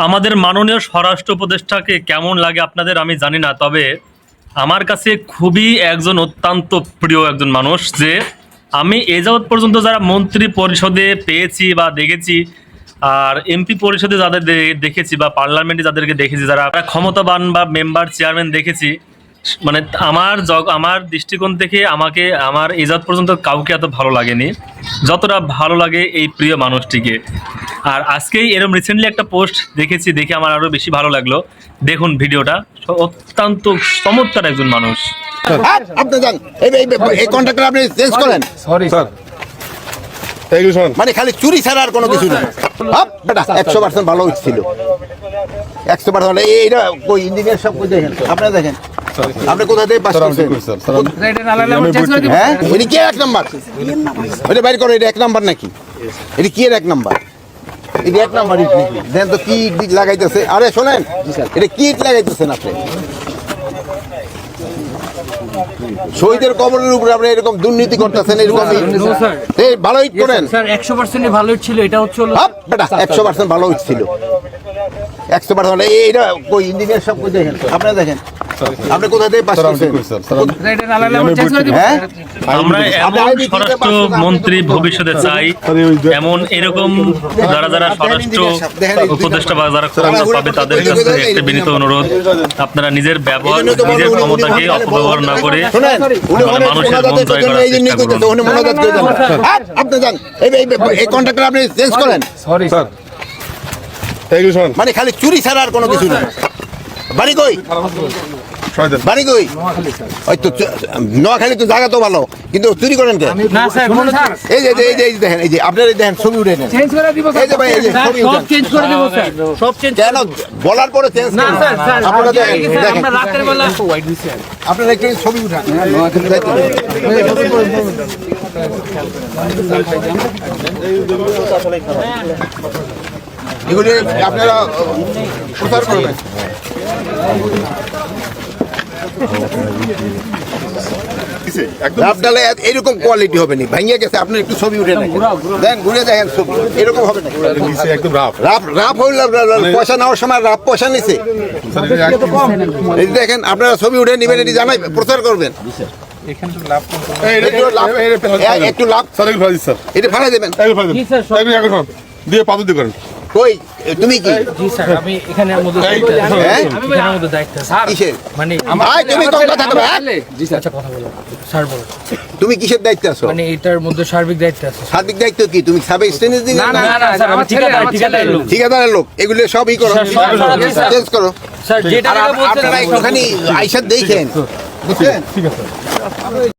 আমাদের মাননীয় স্বরাষ্ট্র উপদেষ্টাকে কেমন লাগে আপনাদের আমি জানি না, তবে আমার কাছে খুবই একজন অত্যন্ত প্রিয় একজন মানুষ। যে আমি এ যাবৎ পর্যন্ত যারা মন্ত্রী পরিষদে পেয়েছি বা দেখেছি, আর এমপি পরিষদে যাদের দেখেছি বা পার্লামেন্টে যাদেরকে দেখেছি, যারা ক্ষমতাবান বা মেম্বার চেয়ারম্যান দেখেছি, মানে আমার দৃষ্টিকোণ থেকে আমাকে আমার এ যাবৎ পর্যন্ত কাউকে এত ভালো লাগেনি যতটা ভালো লাগে এই প্রিয় মানুষটিকে। আর আজকেই এরকম রিসেন্টলি একটা পোস্ট দেখেছি, দেখে আমার আরো বেশি ভালো লাগলো। দেখুন ভিডিওটা, অত্যন্ত চমৎকার একজন মানুষ। আপনি যান এই কন্ট্রাক্টর আপনি চেঞ্জ করেন। সরি স্যার, মানে খালি চুরি ছাড়া আর কোনো কিছু নেই। 100% ভালো ছিল, 100%। এইটা কই ইঞ্জিনিয়ার সব কই দেখেন, আপনারা দেখেন আপনি কোথা থেকে পাস করছেন? হ্যাঁ, এটা কি এক নাম্বার? ওইটা বাইর করো, এটা এক নাম্বার নাকি? এটা কি এর এক নাম্বার? এটা এক নাম্বার ইট নাকি? দেন তো কি ইট লাগাইতেছে। আরে শোনেন, এটা কি ইট লাগাইতেছেন আপনি? শহীদের কবরের উপরে আপনি এরকম দুর্নীতি করতেছেন। এরকম এই ভালো ইট করেন স্যার, 100% ভালো ইট ছিল। এটা হচ্ছে 100% ভালো ইট ছিল, 100%। এইটা কই ইঞ্জিনিয়ার সব কই দেখেন, আপনারা দেখেন আপনি কোথা থেকে পাস করছেন? হ্যাঁ, আমরা এমন স্বরাষ্ট্র মন্ত্রী ভবিষ্যতে চাই, এমন এরকম যারা যারা স্বরাষ্ট্র উপদেষ্টা বা যারা ক্ষমতা পাবে তাদের কাছে একটা বিনীত অনুরোধ, আপনারা নিজের ব্যবহার, নিজের ক্ষমতাকে অপব্যবহার না করে মানুষের মন জয় করার চেষ্টা করুন। আপনি যান এই কন্ট্রাক্টর আপনি চেঞ্জ করেন। সরি স্যার, মানে খালি চুরি ছাড়া আর কোনো কিছু নেই। বাড়ি কই? বাড়ি কই? ওই তো নোয়াখালী তো জায়গা তো ভালো, কিন্তু চুরি করেন কে? না স্যার, এই যে দেখেন, এই যে আপনারা দেখেন ছবি উঠে নেন। চেঞ্জ করে দিব এই যে ভাই, এই যে ছবি সব উঠেন। চেঞ্জ করে দিব স্যার, সব চেঞ্জ। কেন বলার পরে চেঞ্জ না করেন? স্যার, স্যার আপনারা দেখেন, আমরা রাতের বেলা আপনারা একটু ছবি উঠান। এগুলি আপনারা প্রচার করবেন। আপনারা এরকম কোয়ালিটি হবে না, ভাঙিয়ে গেছে। আপনি একটু ছবি উঠে নেন, দেন ঘুরে দেখেন ছবি, এরকম হবে না। রাফ হইল, পয়সা নেওয়ার সময় রাফ পয়সা নিছে। এই দেখেন আপনারা ছবি উঠে নিবেন, এটি জানাই প্রচার করবেন। একটু লাভ এটা ফালাই দেবেন। দিয়ে পাথর দিয়ে করেন। কই তুমি কি? জি স্যার, আমি এখানে মধ্যে দায়িত্ব স্যার। কিসের? মানে তুমি কম কথা বলো। জি স্যার, আচ্ছা কথা বলো স্যার, বলো তুমি কিসের দায়িত্বে আছো? মানে এটার মধ্যে সার্বিক দায়িত্ব আছে। সার্বিক দায়িত্ব কি? তুমি সাবে এক্সটেন্স দিন না স্যার, আমার ঠিকাদারের লোক। ঠিকাদারের লোক, এগুলো সবই করো, চেঞ্জ করো স্যার যেটা আপনারা একটুখানি আইসা দেখেন, বুঝছেন? ঠিক আছে।